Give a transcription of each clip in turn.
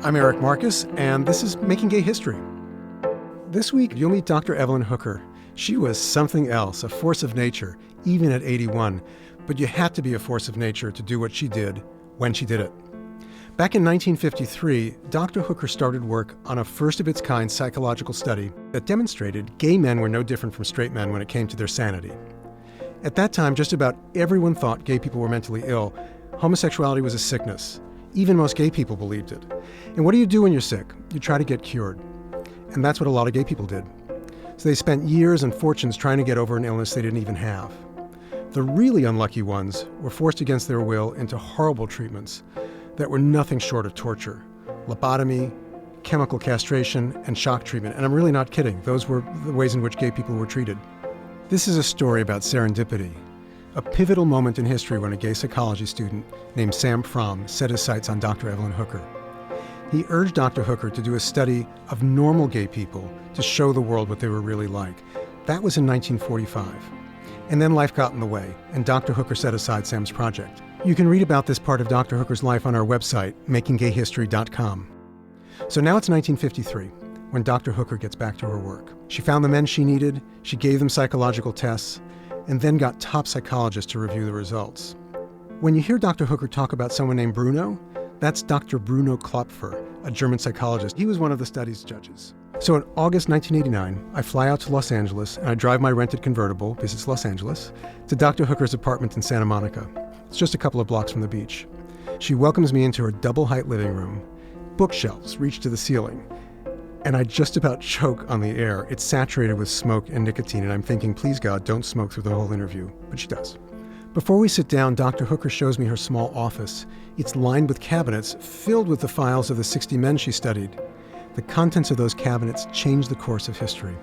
I'm Eric Marcus, and this is Making Gay History. This week, you'll meet Dr. Evelyn Hooker. She was something else, a force of nature, even at 81. But you had to be a force of nature to do what she did when she did it. Back in 1953, Dr. Hooker started work on a first-of-its-kind psychological study that demonstrated gay men were no different from straight men when it came to their sanity. At that time, just about everyone thought gay people were mentally ill. Homosexuality was a sickness. Even most gay people believed it. And what do you do when you're sick? You try to get cured. And that's what a lot of gay people did. So they spent years and fortunes trying to get over an illness they didn't even have. The really unlucky ones were forced against their will into horrible treatments that were nothing short of torture. Lobotomy, chemical castration, and shock treatment. And I'm really not kidding. Those were the ways in which gay people were treated. This is a story about serendipity, a pivotal moment in history when a gay psychology student named Sam Fromm set his sights on Dr. Evelyn Hooker. He urged Dr. Hooker to do a study of normal gay people to show the world what they were really like. That was in 1945. And then life got in the way, and Dr. Hooker set aside Sam's project. You can read about this part of Dr. Hooker's life on our website, makinggayhistory.com. So now it's 1953, when Dr. Hooker gets back to her work. She found the men she needed, she gave them psychological tests, and then got top psychologists to review the results. When you hear Dr. Hooker talk about someone named Bruno, that's Dr. Bruno Klopfer, a German psychologist. He was one of the study's judges. So in August 1989, I fly out to Los Angeles and I drive my rented convertible, because it's Los Angeles, to Dr. Hooker's apartment in Santa Monica. It's just a couple of blocks from the beach. She welcomes me into her double-height living room. Bookshelves reach to the ceiling. And I just about choke on the air. It's saturated with smoke and nicotine, and I'm thinking, please God, don't smoke through the whole interview. But she does. Before we sit down, Dr. Hooker shows me her small office. It's lined with cabinets filled with the files of the 60 men she studied. The contents of those cabinets changed the course of history.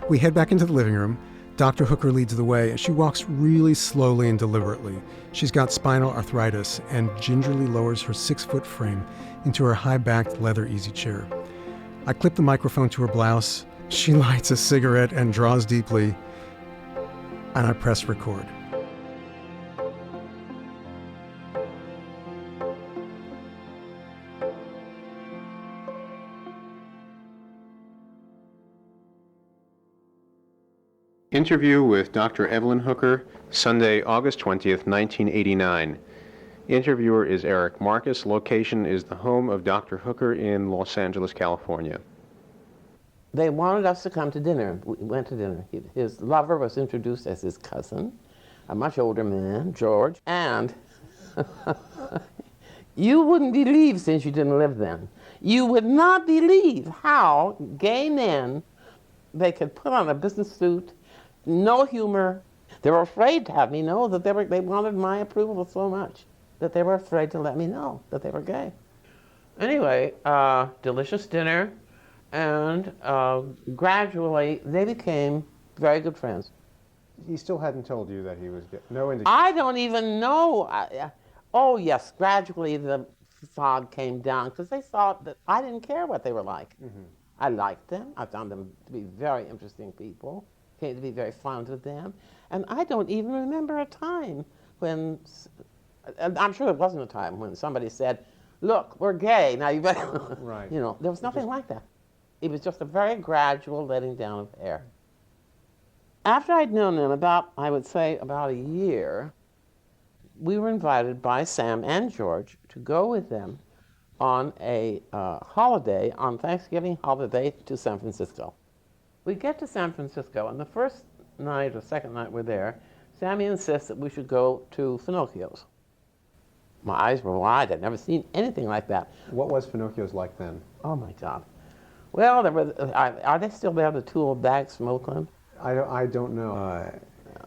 We head back into the living room. Dr. Hooker leads the way, and she walks really slowly and deliberately. She's got spinal arthritis and gingerly lowers her 6-foot frame into her high-backed leather easy chair. I clip the microphone to her blouse. She lights a cigarette and draws deeply, and I press record. Interview with Dr. Evelyn Hooker, Sunday, August 20th, 1989. Interviewer is Eric Marcus. Location is the home of Dr. Hooker in Los Angeles, California. They wanted us to come to dinner. We went to dinner. His lover was introduced as his cousin, a much older man, George, and you wouldn't believe, since you didn't live then, you would not believe how gay men, they could put on a business suit, no humor. They were afraid to have me know that they wanted my approval so much that they were afraid to let me know that they were gay. Anyway, delicious dinner, and gradually they became very good friends. He still hadn't told you that he was gay? No indication? I don't even know. Oh yes, gradually the facade came down because they thought that I didn't care what they were like. Mm-hmm. I liked them. I found them to be very interesting people, came to be very fond of them. And I don't even remember a time when, I'm sure there wasn't a time when somebody said, look, we're gay, now you better, right. You know, there was nothing like that. It was just a very gradual letting down of hair. After I'd known them about a year, we were invited by Sam and George to go with them on a holiday, on Thanksgiving holiday, to San Francisco. We get to San Francisco, and the first night or second night we're there, Sammy insists that we should go to Finocchio's. My eyes were wide. I'd never seen anything like that. What was Finocchio's like then? Oh my God. Well, there were, are they still there, the two old bags from Oakland? I don't know.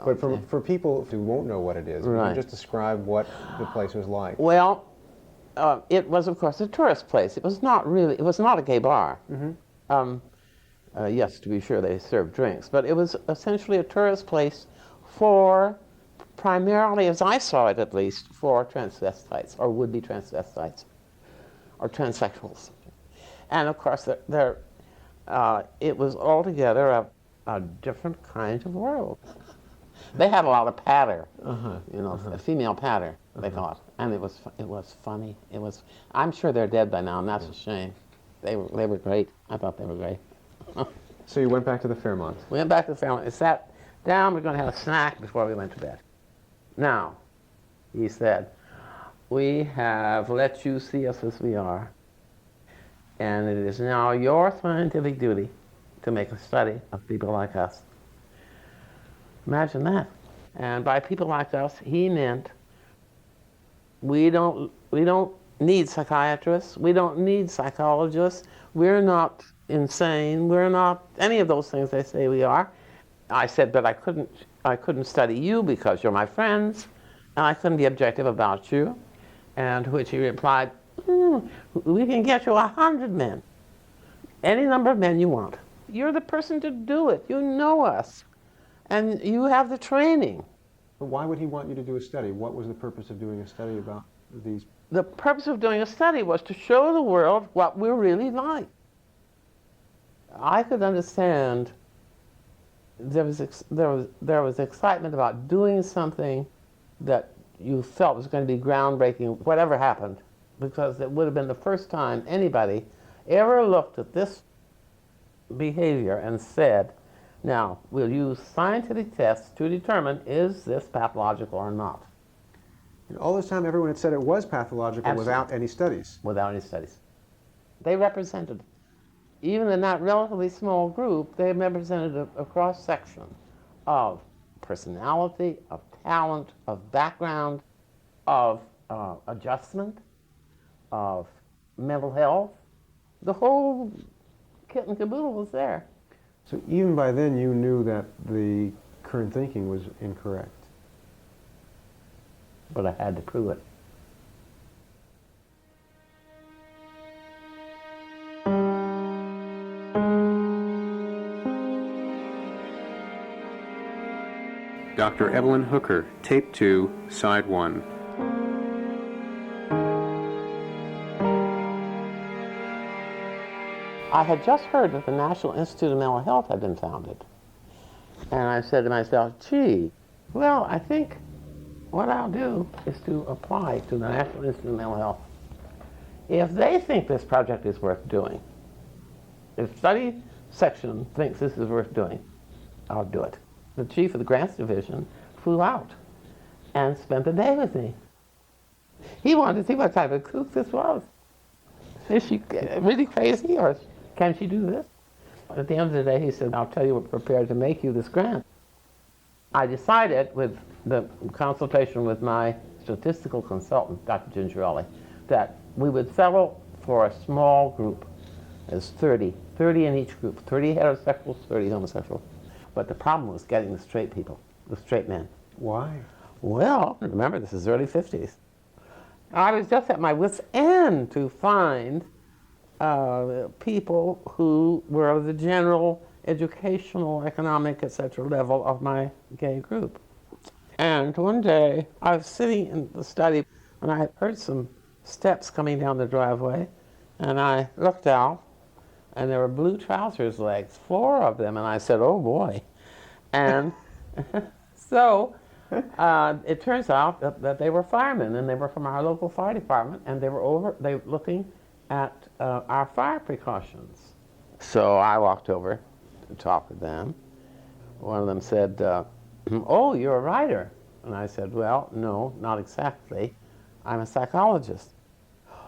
But for people who won't know what it is, right. Can you just describe what the place was like? Well, it was, of course, a tourist place. It was not a gay bar. Mm-hmm. Yes, to be sure, they served drinks, but it was essentially a tourist place for, primarily, as I saw it at least, for transvestites, or would-be transvestites, or transsexuals. And of course, it was altogether a different kind of world. They had a lot of patter, a female patter. they thought. And it was funny. I'm sure they're dead by now, and that's a shame. They were great. I thought they were great. So you went back to the Fairmont. We went back to the Fairmont. We sat down. We're going to have a snack before we went to bed. Now, he said, we have let you see us as we are, and it is now your scientific duty to make a study of people like us. Imagine that. And by people like us, he meant we don't need psychiatrists, we don't need psychologists, we're not insane, we're not any of those things they say we are. I said, but I couldn't study you because you're my friends, and I couldn't be objective about you. And to which he replied, we can get you 100 men, any number of men you want. You're the person to do it. You know us, and you have the training. But why would he want you to do a study? What was the purpose of doing a study about these? The purpose of doing a study was to show the world what we're really like. I could understand there was excitement about doing something that you felt was going to be groundbreaking, whatever happened, because it would have been the first time anybody ever looked at this behavior and said, now, we'll use scientific tests to determine is this pathological or not. And all this time, everyone had said it was pathological. Absolutely. Without any studies. Without any studies. They represented, even in that relatively small group, they represented a cross-section of personality, of talent, of background, of adjustment, of mental health. The whole kit and caboodle was there. So even by then, you knew that the current thinking was incorrect. But I had to prove it. Dr. Evelyn Hooker, Tape 2, Side 1. I had just heard that the National Institute of Mental Health had been founded. And I said to myself, gee, well, I think what I'll do is to apply to the National Institute of Mental Health. If they think this project is worth doing, if study section thinks this is worth doing, I'll do it. The chief of the grants division flew out and spent the day with me. He wanted to see what type of kook this was. Is she really crazy, or can she do this? At the end of the day, he said, I'll tell you, we're prepared to make you this grant. I decided, with the consultation with my statistical consultant, Dr. Gingerelli, that we would settle for a small group. There's 30 in each group, 30 heterosexuals, 30 homosexuals. But the problem was getting the straight people, the straight men. Why? Well, remember, this is early 50s. I was just at my wit's end to find people who were of the general educational, economic, etc. level of my gay group. And one day, I was sitting in the study, and I heard some steps coming down the driveway, and I looked out, and there were blue trousers legs, 4 of them, and I said, oh boy. And so it turns out that they were firemen, and they were from our local fire department, and they were looking at our fire precautions. So I walked over to talk to them. One of them said, oh, you're a writer. And I said, well, no, not exactly. I'm a psychologist.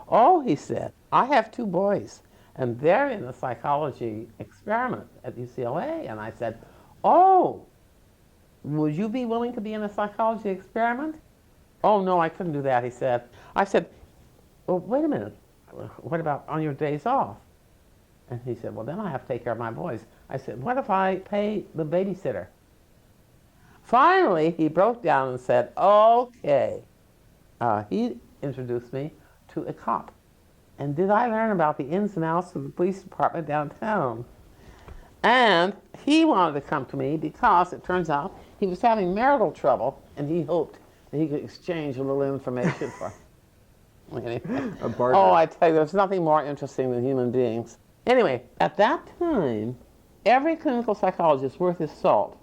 Oh, he said, I have 2 boys, and they're in a psychology experiment at UCLA. And I said, oh, would you be willing to be in a psychology experiment? Oh, no, I couldn't do that, he said. I said, well, wait a minute. What about on your days off? And he said, well, then I have to take care of my boys. I said, what if I pay the babysitter? Finally, he broke down and said, okay. He introduced me to a cop. And did I learn about the ins and outs of the police department downtown? And he wanted to come to me because it turns out he was having marital trouble, and he hoped that he could exchange a little information for anyway. A barter. Oh, I tell you, there's nothing more interesting than human beings. Anyway, at that time, every clinical psychologist worth his salt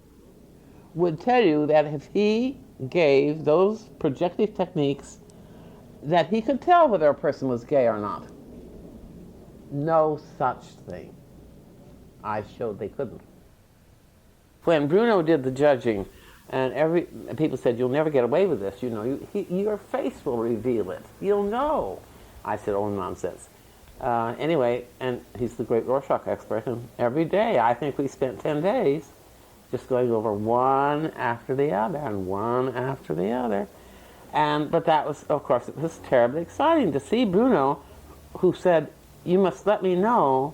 would tell you that if he gave those projective techniques that he could tell whether a person was gay or not. No such thing. I showed they couldn't. When Bruno did the judging, and people said, "You'll never get away with this. You know, your face will reveal it. You'll know." I said, "Oh, nonsense." Anyway, and he's the great Rorschach expert, and every day, I think we spent 10 days just going over one after the other and one after the other. But that was, of course, it was terribly exciting to see Bruno, who said, "You must let me know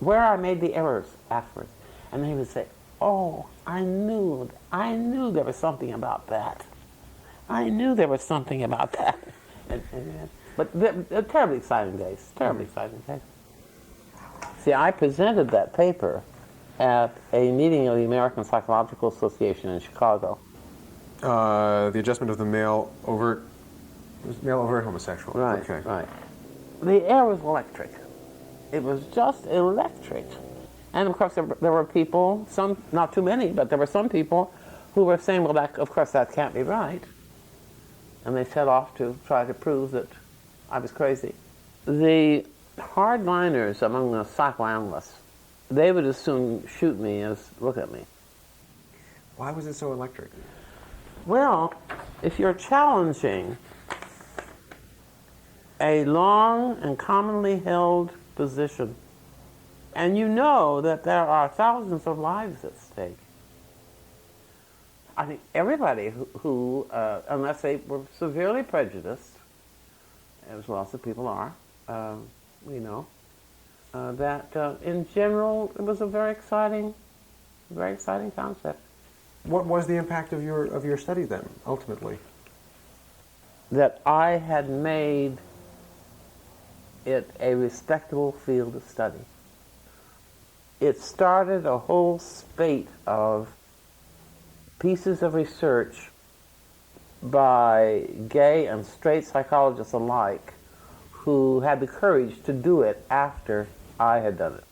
where I made the errors afterwards." And then he would say, "Oh, I knew there was something about that. I knew there was something about that." But they're terribly exciting days, terribly exciting days. See, I presented that paper at a meeting of the American Psychological Association in Chicago. The adjustment of the male overt homosexual. Right, Okay. right. The air was electric. It was just electric. And of course there were people, some, not too many, but there were some people who were saying, well, of course that can't be right. And they set off to try to prove that I was crazy. The hardliners among the psychoanalysts, they would as soon shoot me as look at me. Why was it so electric? Well, if you're challenging a long and commonly held position, and you know that there are thousands of lives at stake, I think everybody who unless they were severely prejudiced, as lots of people are, that in general it was a very exciting concept. What was the impact of your study then, ultimately? That I had made it a respectable field of study. It started a whole spate of pieces of research by gay and straight psychologists alike who had the courage to do it after I had done it,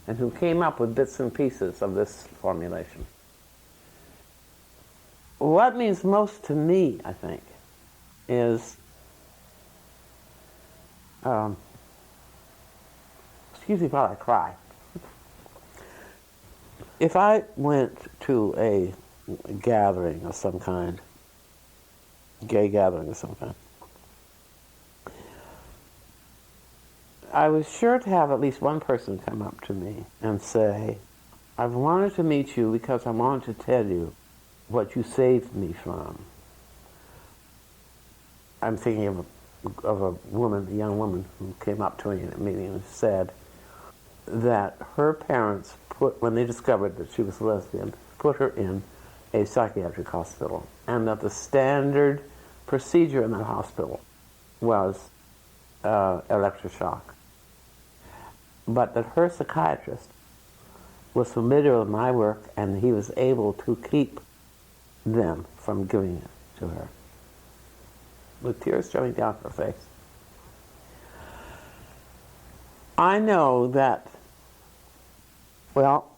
and who came up with bits and pieces of this formulation. What means most to me, I think, is excuse me while I cry. If I went to a gathering of some kind, gay gathering of some kind, I was sure to have at least one person come up to me and say, "I've wanted to meet you because I wanted to tell you what you saved me from." I'm thinking of a young woman who came up to me in a meeting and said that her parents when they discovered that she was a lesbian, put her in a psychiatric hospital, and that the standard procedure in that hospital was electroshock. But that her psychiatrist was familiar with my work, and he was able to keep them from giving it to her, with tears streaming down her face. I know that, well,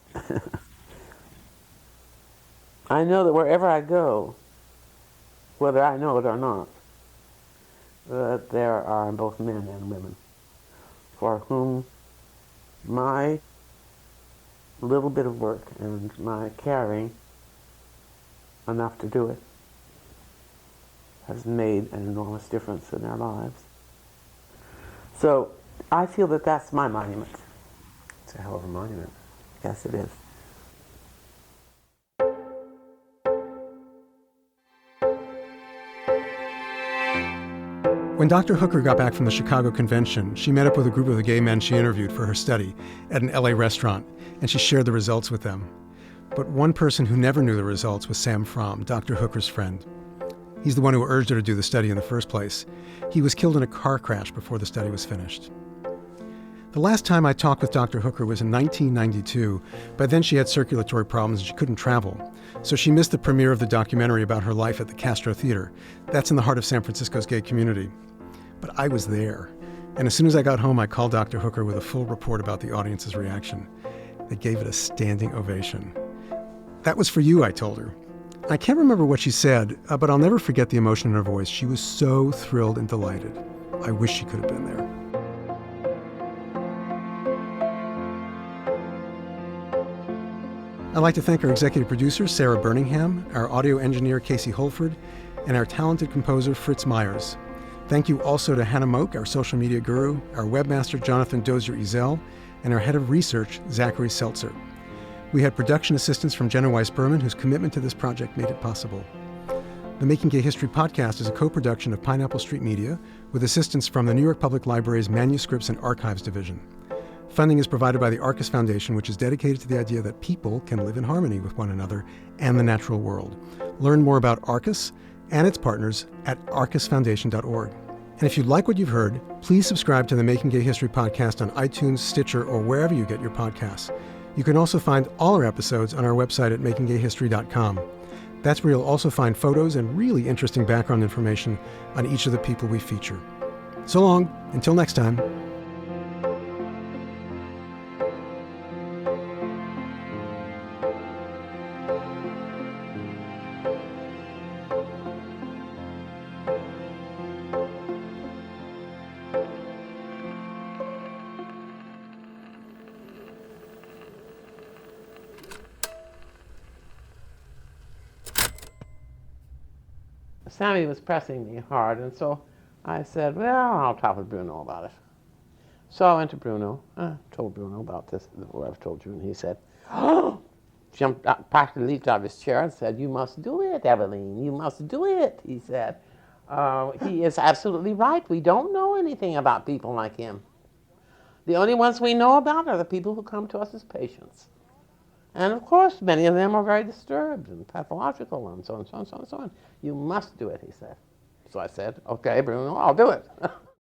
I know that wherever I go, whether I know it or not, that there are both men and women for whom my little bit of work and my caring enough to do it has made an enormous difference in their lives. So I feel that that's my monument. It's a hell of a monument. Yes, it is. When Dr. Hooker got back from the Chicago convention, she met up with a group of the gay men she interviewed for her study at an LA restaurant, and she shared the results with them. But one person who never knew the results was Sam Fromm, Dr. Hooker's friend. He's the one who urged her to do the study in the first place. He was killed in a car crash before the study was finished. The last time I talked with Dr. Hooker was in 1992. By then she had circulatory problems and she couldn't travel. So she missed the premiere of the documentary about her life at the Castro Theater. That's in the heart of San Francisco's gay community. But I was there. And as soon as I got home, I called Dr. Hooker with a full report about the audience's reaction. They gave it a standing ovation. That was for you, I told her. I can't remember what she said, but I'll never forget the emotion in her voice. She was so thrilled and delighted. I wish she could have been there. I'd like to thank our executive producer, Sarah Birmingham, our audio engineer, Casey Holford, and our talented composer, Fritz Myers. Thank you also to Hannah Moak, our social media guru, our webmaster, Jonathan Dozier-Ezel, and our head of research, Zachary Seltzer. We had production assistance from Jenna Weiss-Berman, whose commitment to this project made it possible. The Making Gay History podcast is a co-production of Pineapple Street Media with assistance from the New York Public Library's Manuscripts and Archives Division. Funding is provided by the Arcus Foundation, which is dedicated to the idea that people can live in harmony with one another and the natural world. Learn more about Arcus and its partners at arcusfoundation.org. And if you like what you've heard, please subscribe to the Making Gay History podcast on iTunes, Stitcher, or wherever you get your podcasts. You can also find all our episodes on our website at makinggayhistory.com. That's where you'll also find photos and really interesting background information on each of the people we feature. So long, until next time. Sammy was pressing me hard, and so I said, well, I'll talk with Bruno about it. So I went to Bruno, told Bruno about this, what I've told you, and he said, oh, jumped up, practically leaped out of his chair and said, you must do it, Evelyn, you must do it, he said. He is absolutely right. We don't know anything about people like him. The only ones we know about are the people who come to us as patients. And of course, many of them are very disturbed and pathological and so on, so on, so on, so on. You must do it, he said. So I said, okay, Bruno, I'll do it.